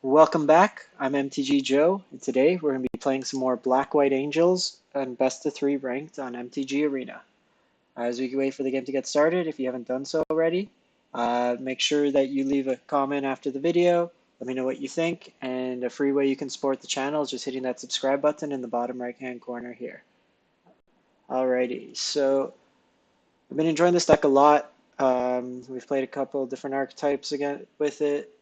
Welcome back. I'm MTG Joe, and today we're going to be playing some more Black-White Angels and best of 3 ranked on MTG Arena. As we wait for the game to get started, if you haven't done so already, make sure that you leave a comment after the video. Let me know what you think, and a free way you can support the channel is just hitting that subscribe button in the bottom right-hand corner here. Alrighty, so I've been enjoying this deck a lot. We've played a couple different archetypes again with it.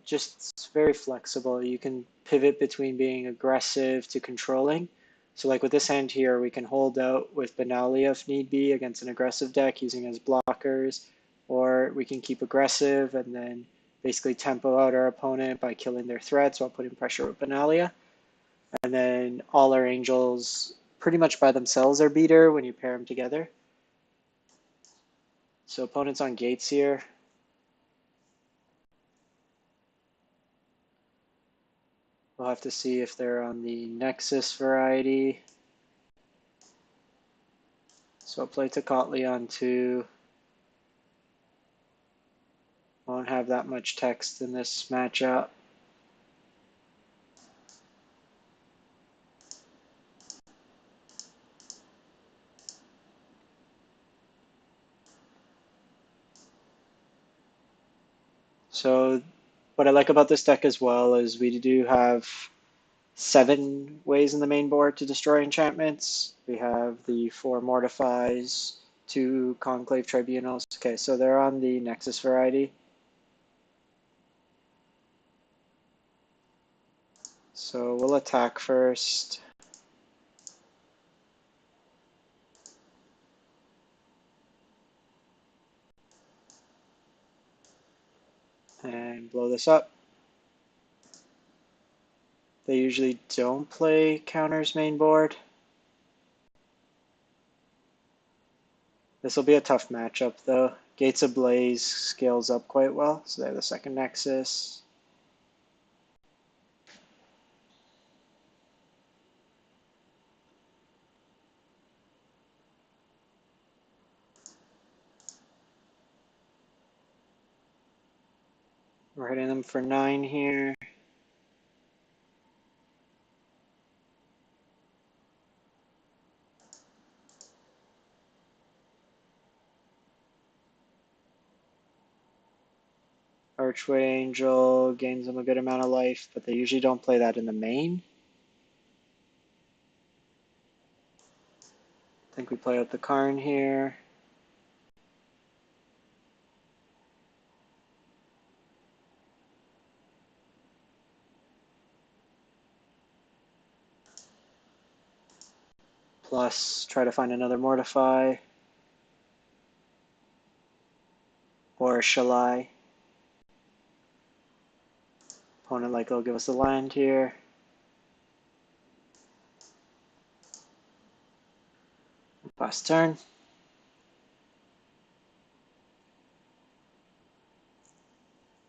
Just it's very flexible. You can pivot between being aggressive to controlling. So like with this hand here, we can hold out with Benalia if need be against an aggressive deck using as blockers, or we can keep aggressive and then basically tempo out our opponent by killing their threats while putting pressure with Benalia. And then all our angels pretty much by themselves are beater when you pair them together. So opponents on gates here. We'll have to see if they're on the Nexus variety. So I'll play Tocatli on 2. Won't have that much text in this matchup. So what I like about this deck as well is we do have 7 ways in the main board to destroy enchantments. We have the 4 Mortifies, 2 Conclave Tribunals. Okay, so they're on the Nexus variety. So we'll attack first. And blow this up. They usually don't play counters main board. This will be a tough matchup though. Gates Ablaze scales up quite well, so they have the second Nexus. We're hitting them for 9 here. Archway Angel gains them a good amount of life, but they usually don't play that in the main. I think we play out the Karn here. Plus, try to find another Mortify. Or Shalai. Opponent likely will give us the land here. Pass turn.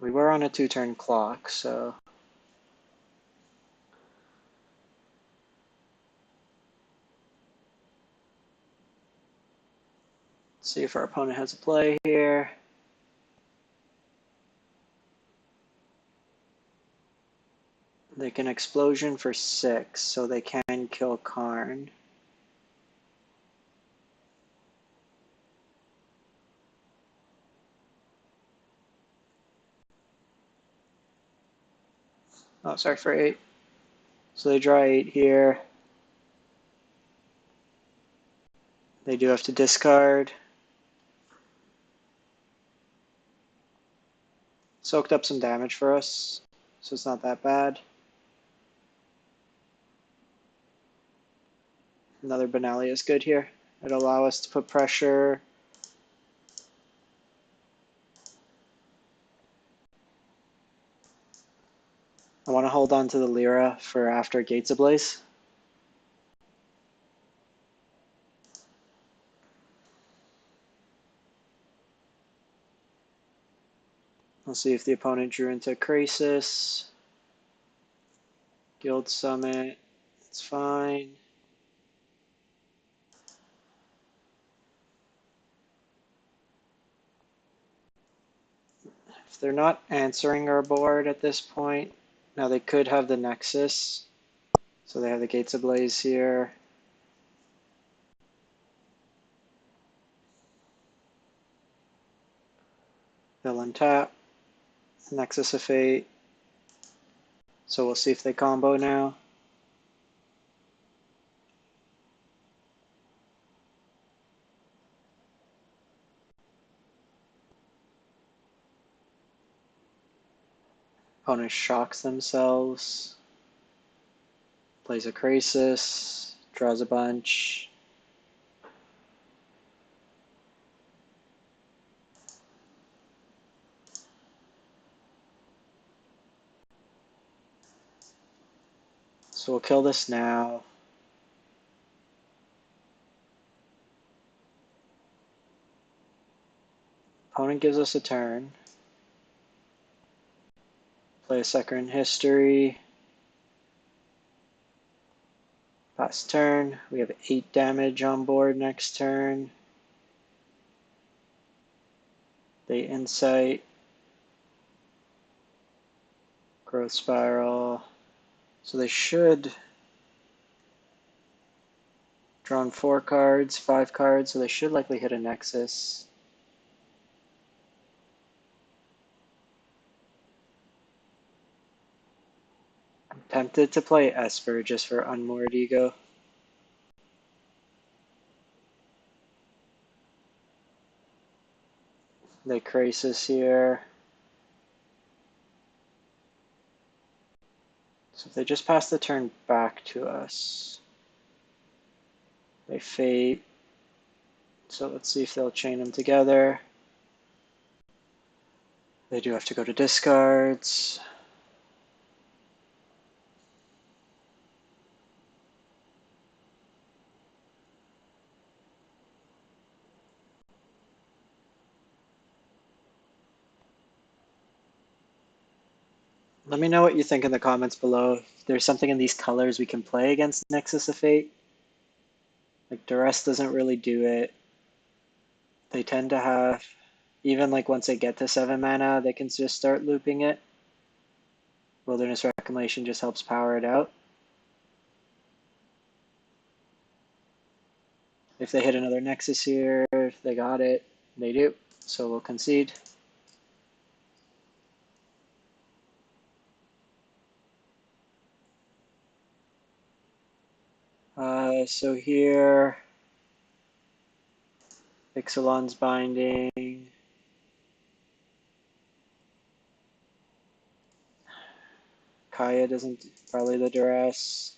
We were on a 2-turn clock, so let's see if our opponent has a play here. They can explosion for 6, so they can kill Karn. Oh, sorry, for 8. So they draw 8 here. They do have to discard. Soaked up some damage for us, so it's not that bad. Another Benalia is good here. It'll allow us to put pressure. I want to hold on to the Lyra for after Gates Ablaze. We'll see if the opponent drew into Crisis. Guild Summit. It's fine. If They're not answering our board at this point. Now they could have the Nexus. So they have the Gates Ablaze here. They'll untap. Nexus of Fate. So we'll see if they combo now. Opponent shocks themselves. Plays a Crisis. Draws a bunch. So we'll kill this now. Opponent gives us a turn. Play a second history. Pass turn. We have 8 damage on board next turn. They insight. Growth Spiral. So they should drawn 4 cards, 5 cards, so they should likely hit a Nexus. I'm tempted to play Esper just for Unmoored Ego. They Crisis here. So if they just pass the turn back to us, they Fate. So let's see if they'll chain them together. They do have to go to discards. Let me know what you think in the comments below. If there's something in these colors we can play against Nexus of Fate. Like Duress doesn't really do it. They tend to have, even like once they get to 7 mana, they can just start looping it. Wilderness Reclamation just helps power it out. If they hit another Nexus here, if they got it, they do. So we'll concede. So here, Ixalan's binding. Kaya doesn't, probably the Duress.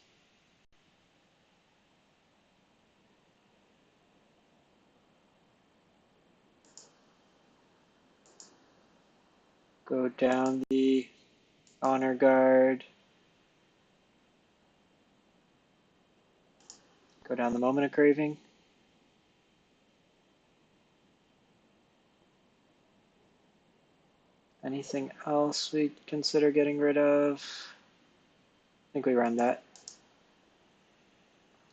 Go down the Honor Guard. Go down the Moment of Craving. Anything else we consider getting rid of? I think we run that.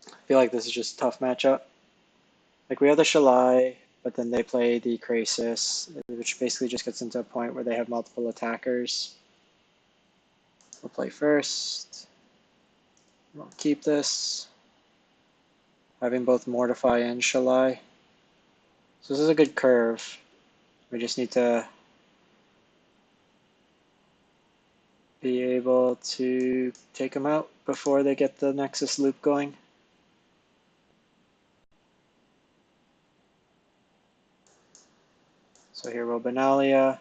I feel like this is just a tough matchup. Like we have the Shalai, but then they play the Crisis, which basically just gets into a point where they have multiple attackers. We'll play first. We'll keep this. Having both Mortify and Shalai. So this is a good curve. We just need to be able to take them out before they get the Nexus loop going. So here we'll Benalia.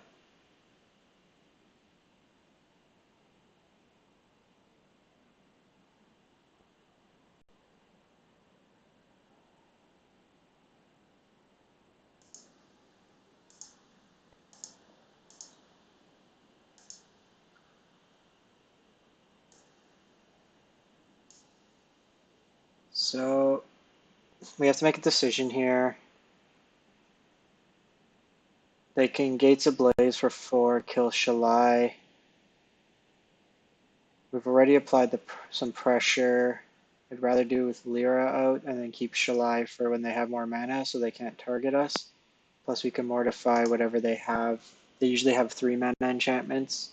So we have to make a decision here. They can Gates Ablaze for 4, kill Shalai. We've already applied some pressure. I'd rather do with Lyra out and then keep Shalai for when they have more mana so they can't target us. Plus we can mortify whatever they have They usually have 3 mana enchantments.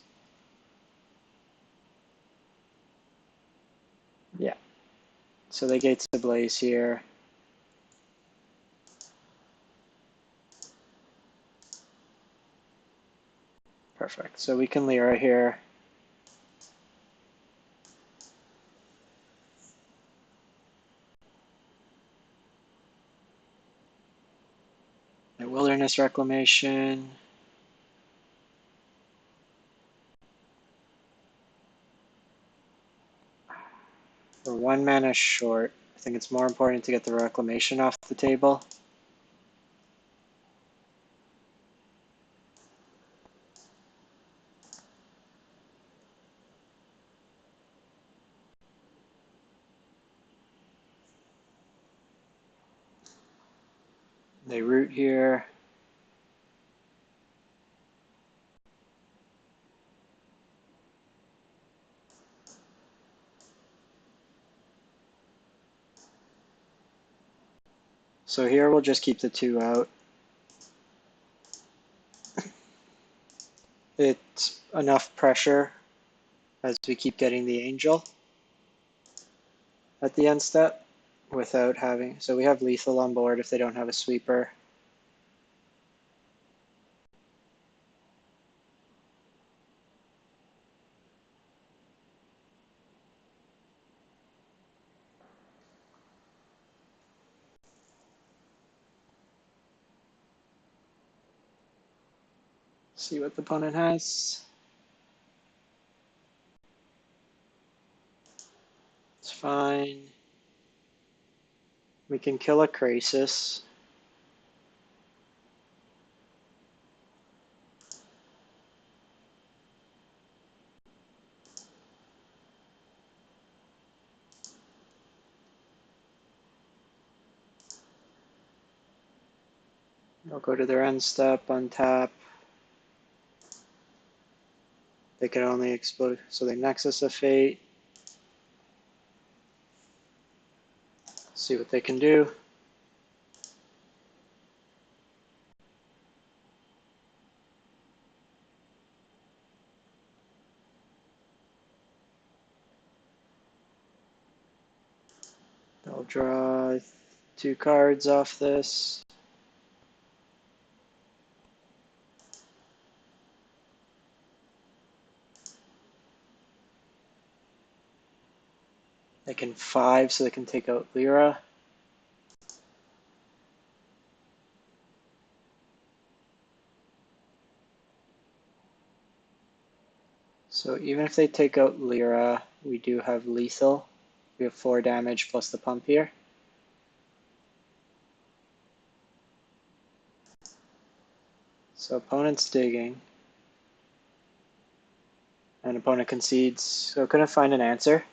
Yeah. So they Gates Ablaze here. Perfect. So we can Lyra here. A Wilderness Reclamation. We're 1 mana short. I think it's more important to get the Reclamation off the table. They root here. So here we'll just keep the 2 out. It's enough pressure as we keep getting the Angel at the end step without having, so we have lethal on board if they don't have a sweeper. See what the opponent has. It's fine. We can kill a Krasis. They'll go to their end step, untap. They can only explode, so they Nexus of Fate. See what they can do. They'll draw 2 cards off this. They can 5, so they can take out Lyra. So even if they take out Lyra, we do have lethal. We have 4 damage plus the pump here. So opponent's digging. And opponent concedes, so couldn't find an answer.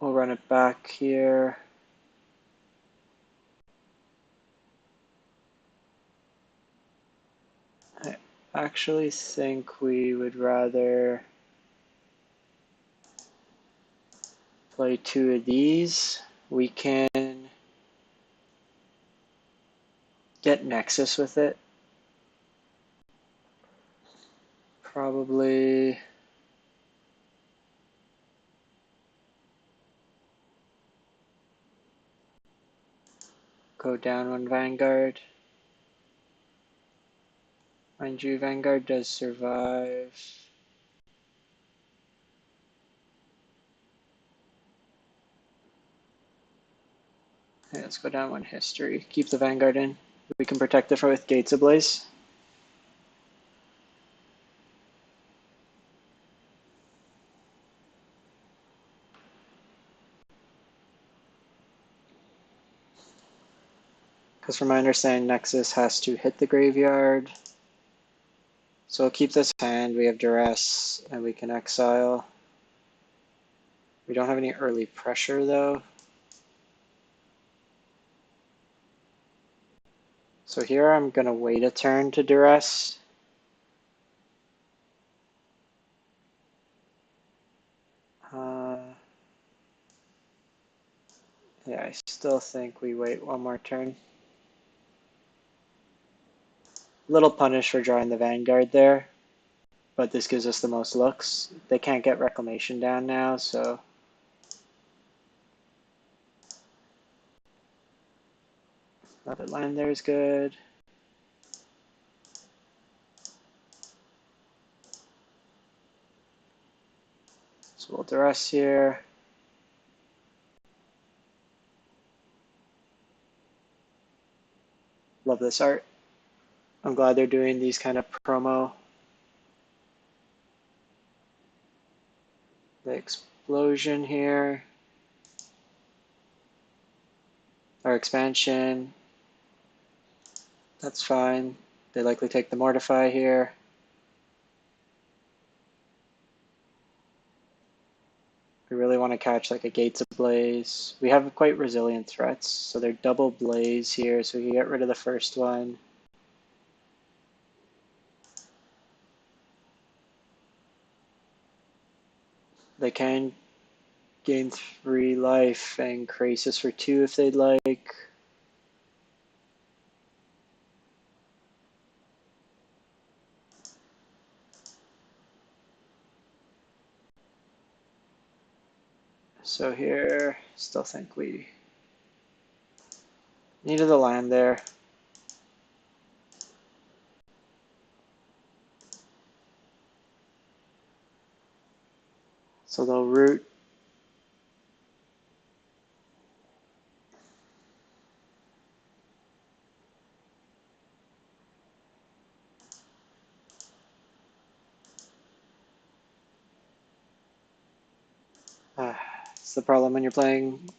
We'll run it back here. I actually think we would rather play 2 of these. We can get Nexus with it. Probably go down 1 Vanguard. Mind you, Vanguard does survive. Okay, let's go down 1 History. Keep the Vanguard in. We can protect it with Gates Ablaze. Because from my understanding, Nexus has to hit the graveyard. So we'll keep this hand. We have Duress, and we can exile. We don't have any early pressure, though. So here I'm going to wait a turn to Duress. Yeah, I still think we wait one more turn. Little punish for drawing the Vanguard there, but this gives us the most looks. They can't get Reclamation down now, so another land there is good. So we'll Duress here. Love this art. I'm glad they're doing these kind of promo. The explosion here. Or expansion. That's fine. They likely take the Mortify here. We really want to catch like a Gates Ablaze. We have quite resilient threats, so they're double Blaze here, so we can get rid of the first one. They can gain 3 life and Crisis for 2 if they'd like. So here, still think we needed the land there. So they'll root. It's the problem when you're playing,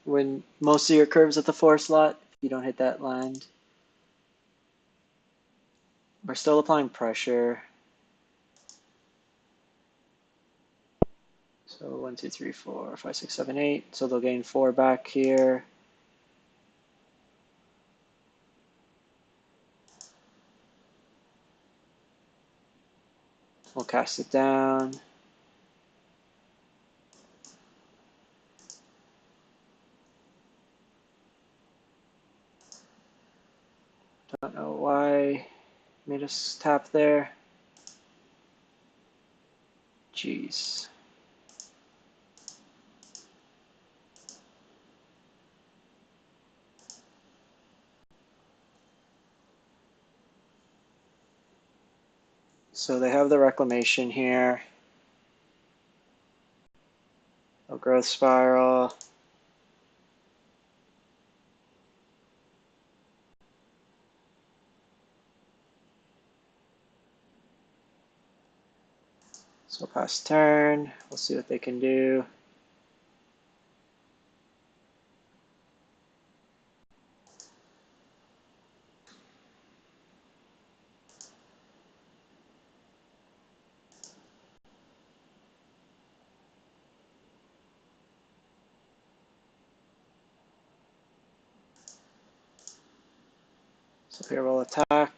when most of your curves at the 4 slot, if you don't hit that land. We're still applying pressure. So 1, 2, 3, 4, 5, 6, 7, 8. So they'll gain 4 back here. We'll cast it down. Don't know why made us tap there. Jeez. So they have the Reclamation here. A Growth Spiral. So pass turn. We'll see what they can do. So here we'll attack.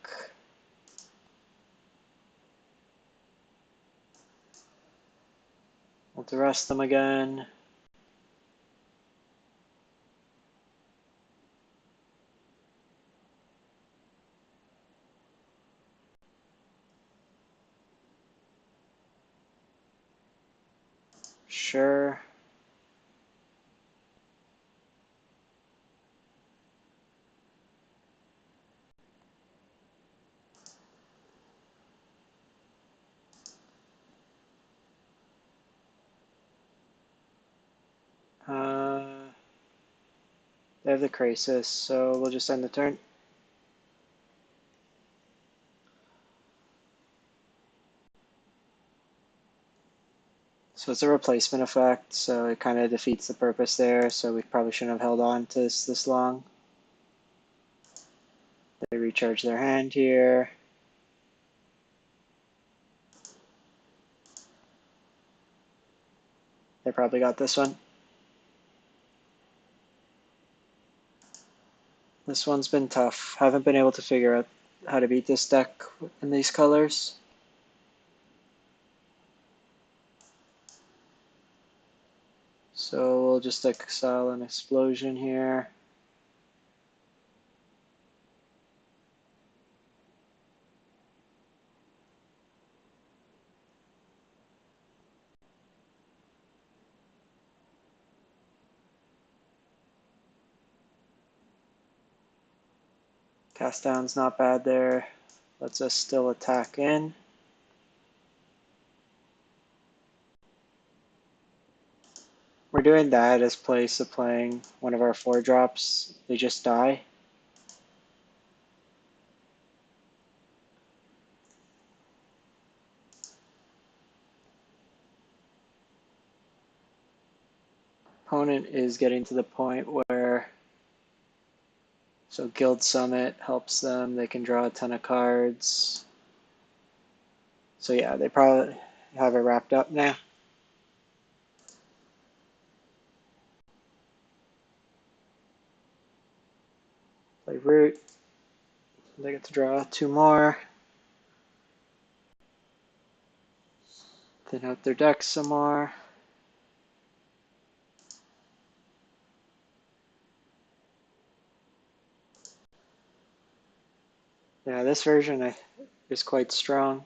We'll Duress them again. Sure. They have the Crisis, so we'll just end the turn. So it's a replacement effect, so it kind of defeats the purpose there, so we probably shouldn't have held on to this long. They recharge their hand here. They probably got this one. This one's been tough. Haven't been able to figure out how to beat this deck in these colors. So we'll just exile an explosion here. Cast down's not bad there. Lets us still attack in. We're doing that as place of playing one of our 4-drops. They just die. Opponent is getting to the point where, so Guild Summit helps them. They can draw a ton of cards. So yeah, they probably have it wrapped up now. Play Root. They get to draw 2 more. Thin out their deck some more. Yeah, this version is quite strong.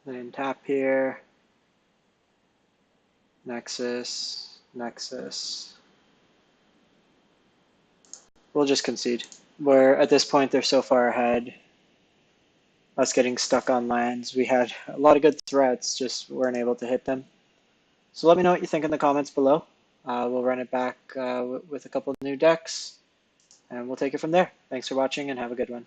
Then tap here. Nexus, Nexus. We'll just concede. We're at this point, they're so far ahead. Us getting stuck on lands. We had a lot of good threats, just weren't able to hit them. So let me know what you think in the comments below. We'll run it back with a couple of new decks, and we'll take it from there. Thanks for watching, and have a good one.